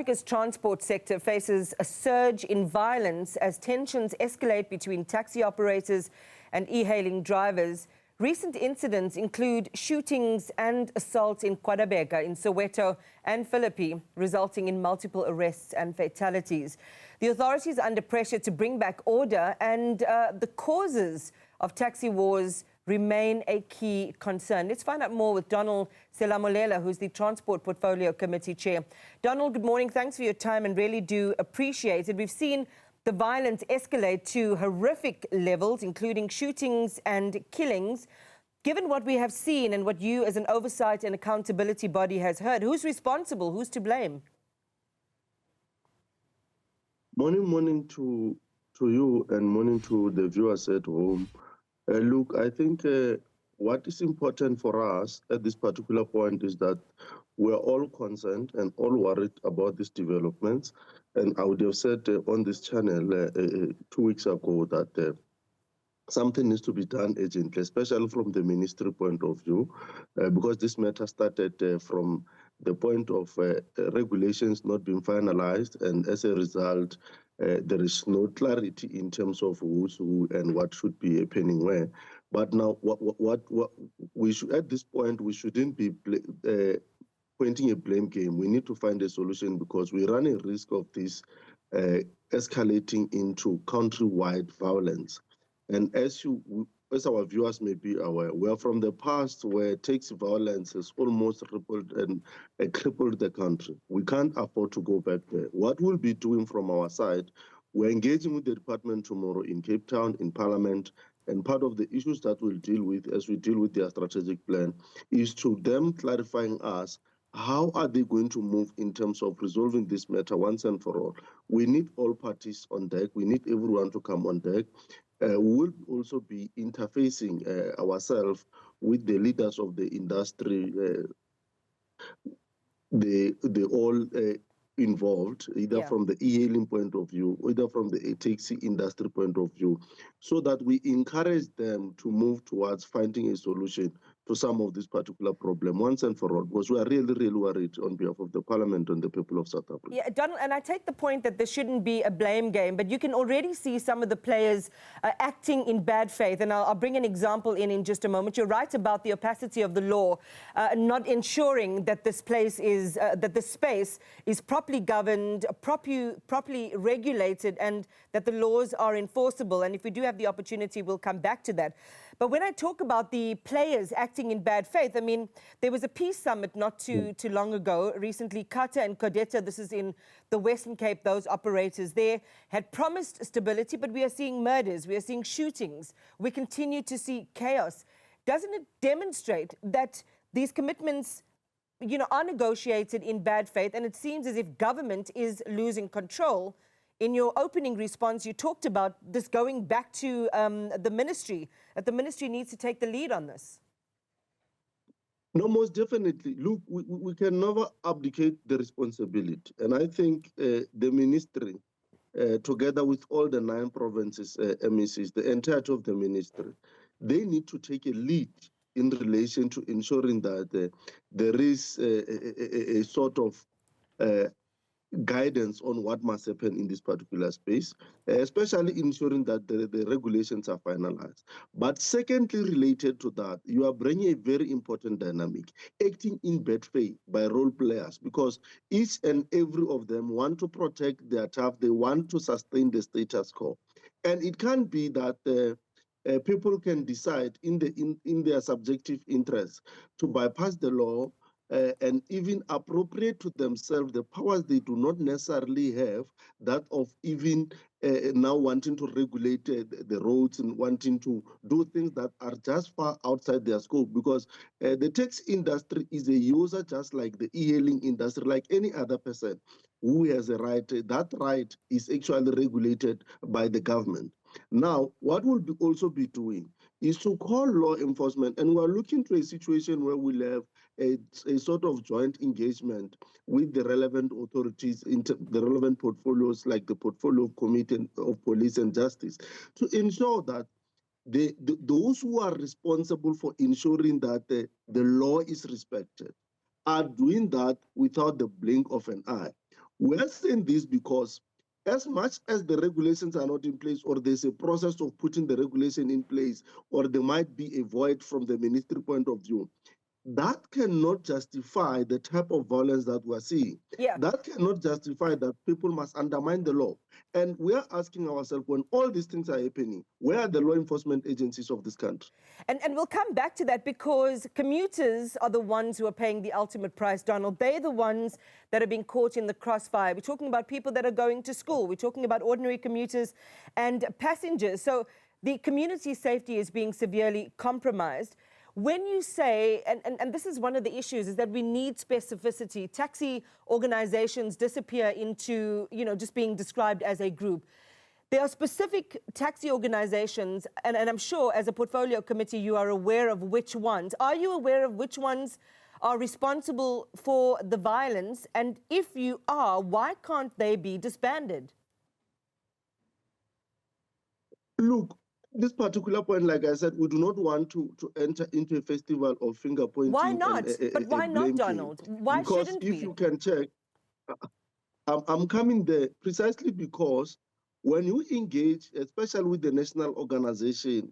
Africa's transport sector faces a surge in violence as tensions escalate between taxi operators and e-hailing drivers. Recent incidents include shootings and assaults in KwaDabeka, in Soweto and Philippi, resulting in multiple arrests and fatalities. The authorities are under pressure to bring back order, and the causes of taxi wars remain a key concern. Let's find out more with Selamolela, who's the Transport Portfolio Committee Chair. Donald, good morning. Thanks for your time and really do appreciate it. We've seen the violence escalate to horrific levels, including shootings and killings. Given what we have seen and what you as an oversight and accountability body has heard, who's responsible? Who's to blame? Morning to you and morning to the viewers at home. Look, I think what is important for us at this particular point is that we're all concerned and all worried about these developments. And I would have said on this channel 2 weeks ago that something needs to be done urgently, especially from the ministry point of view, because this matter started from the point of regulations not being finalized, and as a result, there is no clarity in terms of who's who and what should be happening where. But now, what we should, at this point, we shouldn't be pointing a blame game. We need to find a solution because we run a risk of this escalating into countrywide violence. And as our viewers may be aware, we are from the past where taxi violence has almost rippled and crippled the country. We can't afford to go back there. What we'll be doing from our side, we're engaging with the department tomorrow in Cape Town, in Parliament, and part of the issues that we'll deal with as we deal with their strategic plan is to them clarifying us how are they going to move in terms of resolving this matter once and for all. We need all parties on deck. We need everyone to come on deck. We'll also be interfacing ourselves with the leaders of the industry, they all involved, either from the e-hailing point of view, either from the taxi industry point of view, so that we encourage them to move towards finding a solution to some of this particular problem once and for all, because we are really, really worried on behalf of the Parliament and the people of South Africa. Yeah, Donald, and I take the point that there shouldn't be a blame game, but you can already see some of the players acting in bad faith, and I'll bring an example in just a moment. You're right about the opacity of the law, not ensuring that this place is, that the space is properly governed, properly regulated, and that the laws are enforceable. And if we do have the opportunity, we'll come back to that. But when I talk about the players acting in bad faith, I mean, there was a peace summit not too long ago. Recently, Kata and KwaDabeka, this is in the Western Cape, those operators there, had promised stability, but we are seeing murders, we are seeing shootings, we continue to see chaos. Doesn't it demonstrate that these commitments, you know, are negotiated in bad faith, and it seems as if government is losing control? In your opening response, you talked about this going back to the ministry, that the ministry needs to take the lead on this. No, most definitely. Look, we can never abdicate the responsibility. And I think the ministry, together with all the 9 provinces, MECs, the entirety of the ministry, they need to take a lead in relation to ensuring that there is a sort of guidance on what must happen in this particular space, especially ensuring that the regulations are finalized. But secondly, related to that, you are bringing a very important dynamic, acting in bad faith by role players, because each and every of them want to protect their turf, they want to sustain the status quo. And it can't be that people can decide in their subjective interests to bypass the law and even appropriate to themselves the powers they do not necessarily have, that of even now wanting to regulate the roads and wanting to do things that are just far outside their scope, because the taxi industry is a user just like the e-hailing industry, like any other person who has a right. That right is actually regulated by the government. Now, what we'll also be doing is to call law enforcement, and we're looking to a situation where we'll have a sort of joint engagement with the relevant authorities in the relevant portfolios, like the portfolio of Committee of Police and Justice, to ensure that those who are responsible for ensuring that the law is respected are doing that without the blink of an eye. We are saying this because as much as the regulations are not in place, or there's a process of putting the regulation in place, or there might be a void from the ministry point of view, that cannot justify the type of violence that we're seeing. Yeah. That cannot justify that people must undermine the law. And we're asking ourselves, when all these things are happening, where are the law enforcement agencies of this country? And we'll come back to that, because commuters are the ones who are paying the ultimate price, Donald. They're the ones that are being caught in the crossfire. We're talking about people that are going to school. We're talking about ordinary commuters and passengers. So the community safety is being severely compromised. When you say, and this is one of the issues, is that we need specificity. Taxi organizations disappear into, just being described as a group. There are specific taxi organizations, and I'm sure as a portfolio committee you are aware of which ones. Are you aware of which ones are responsible for the violence? And if you are, why can't they be disbanded? Look, this particular point, like I said, we do not want to enter into a festival of finger pointing. Why not? But why not, Donald? Why shouldn't we? Because if you can check, I'm coming there precisely because when you engage, especially with the national organization,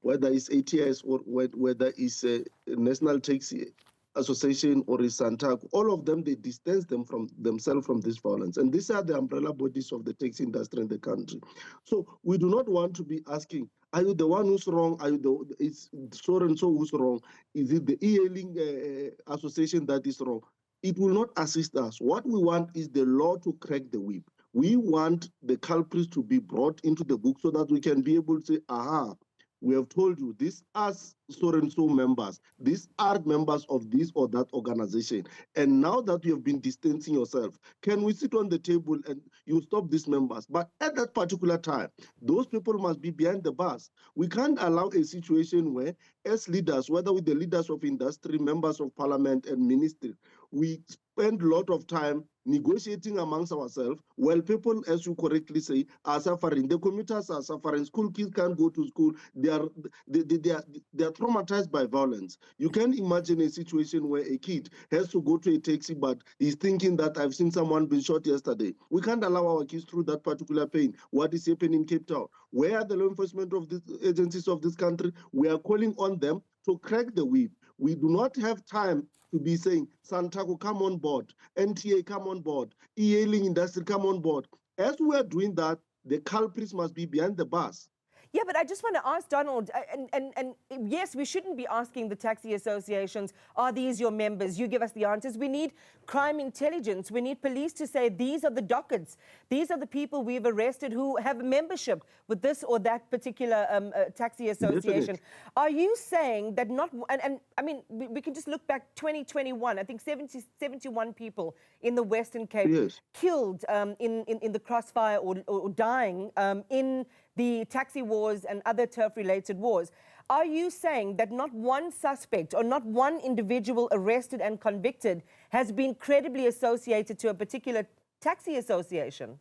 whether it's ATS or whether it's a National Taxi Association or is Santaco, all of them, they distance themselves from this violence. And these are the umbrella bodies of the taxi industry in the country. So we do not want to be asking, are you the one who's wrong? Are you it's so and so who's wrong? Is it the e-hailing association that is wrong? It will not assist us. What we want is the law to crack the whip. We want the culprits to be brought into the book so that we can be able to say, aha, we have told you, these are so and so members. These are members of this or that organization. And now that you have been distancing yourself, can we sit on the table and you stop these members? But at that particular time, those people must be behind the bars. We can't allow a situation where, as leaders, whether with the leaders of industry, members of parliament and ministry, we spend a lot of time negotiating amongst ourselves, while people, as you correctly say, are suffering. The commuters are suffering. School kids can't go to school. They are traumatized by violence. You can imagine a situation where a kid has to go to a taxi, but he's thinking that I've seen someone being shot yesterday. We can't allow our kids through that particular pain. What is happening in Cape Town? Where are the law enforcement of the agencies of this country? We are calling on them to crack the whip. We do not have time to be saying, Santaco, come on board, NTA, come on board, e-hailing industry, come on board. As we are doing that, the culprits must be behind the bars. Yeah, but I just want to ask Donald, and yes, we shouldn't be asking the taxi associations, are these your members? You give us the answers. We need crime intelligence. We need police to say, these are the dockets. These are the people we've arrested who have a membership with this or that particular taxi association. Definitely. Are you saying that not, and I mean, we can just look back 2021, I think 71 people in the Western Cape Yes. killed in the crossfire or dying in the taxi wars and other turf-related wars. Are you saying that not one suspect or not one individual arrested and convicted has been credibly associated to a particular taxi association?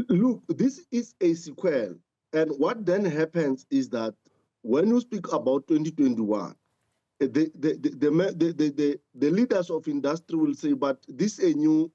Look, this is a sequel. And what then happens is that when you speak about 2021, the leaders of industry will say, but this is a new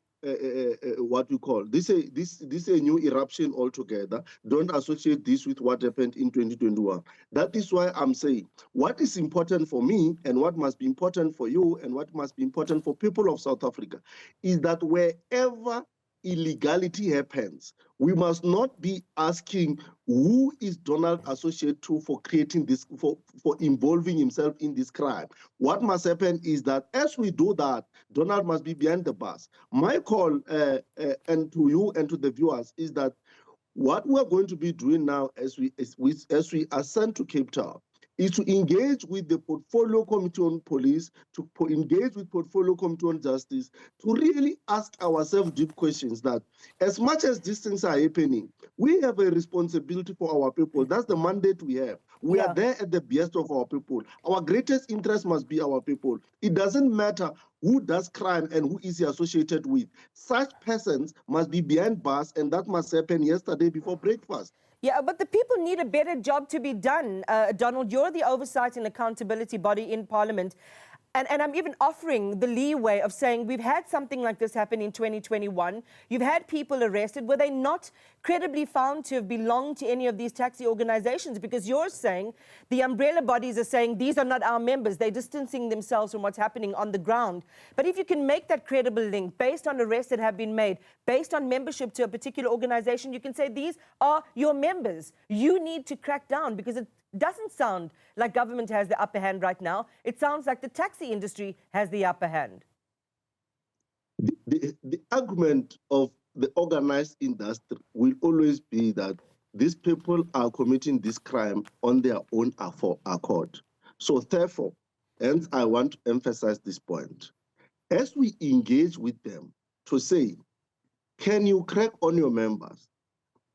what we call this is a new eruption altogether. Don't associate this with what happened in 2021. That is why I'm saying what is important for me and what must be important for you and what must be important for people of South Africa is that wherever illegality happens, we must not be asking who is Donald associated to for creating this, for involving himself in this crime. What must happen is that as we do that, Donald must be behind the bars. My call and to you and to the viewers is that what we are going to be doing now as we ascend to Cape Town is to engage with the Portfolio Committee on Police, to engage with Portfolio Committee on Justice, to really ask ourselves deep questions that as much as these things are happening, we have a responsibility for our people. That's the mandate we have. We are there at the behest of our people. Our greatest interest must be our people. It doesn't matter who does crime and who is he associated with. Such persons must be behind bars, and that must happen yesterday before breakfast. Yeah, but the people need a better job to be done. Donald, you're the oversight and accountability body in Parliament. And I'm even offering the leeway of saying we've had something like this happen in 2021. You've had people arrested. Were they not credibly found to have belonged to any of these taxi organizations? Because you're saying the umbrella bodies are saying these are not our members. They're distancing themselves from what's happening on the ground. But if you can make that credible link based on arrests that have been made, based on membership to a particular organization, you can say these are your members. You need to crack down, because it doesn't sound like government has the upper hand right now. It sounds like the taxi industry has the upper hand. The argument of the organized industry will always be that these people are committing this crime on their own accord. So therefore, and I want to emphasize this point, as we engage with them to say, can you crack on your members?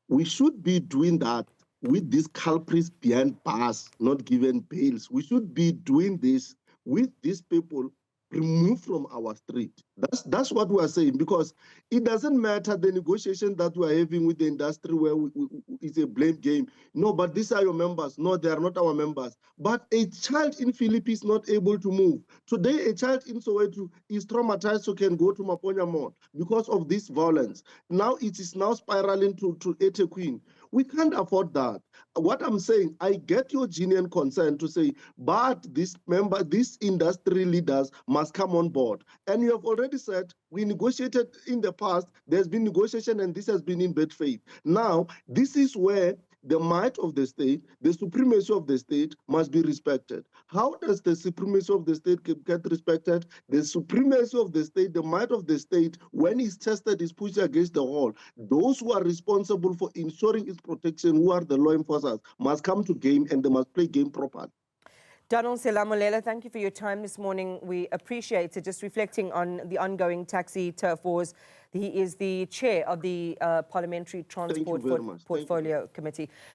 We should be doing that with these culprits behind bars, not given bails. We should be doing this with these people removed from our street. That's what we are saying, because it doesn't matter the negotiation that we are having with the industry where it's a blame game. No, but these are your members. No, they are not our members. But a child in Philippi is not able to move. Today, a child in Soweto is traumatized, so can go to Maponya Mall because of this violence. Now it is now spiraling to eThekwini. We can't afford that. What I'm saying, I get your genuine concern to say, but these industry leaders must come on board. And you have already said, we negotiated in the past, there's been negotiation, and this has been in bad faith. Now, this is where the might of the state, the supremacy of the state must be respected. How does the supremacy of the state get respected? The supremacy of the state, the might of the state, when it's tested, is pushed against the wall. Those who are responsible for ensuring its protection, who are the law enforcers, must come to game, and they must play game properly. Donald Selamolela, thank you for your time this morning. We appreciate it. Just reflecting on the ongoing taxi turf wars. He is the chair of the Parliamentary Transport Portfolio Committee.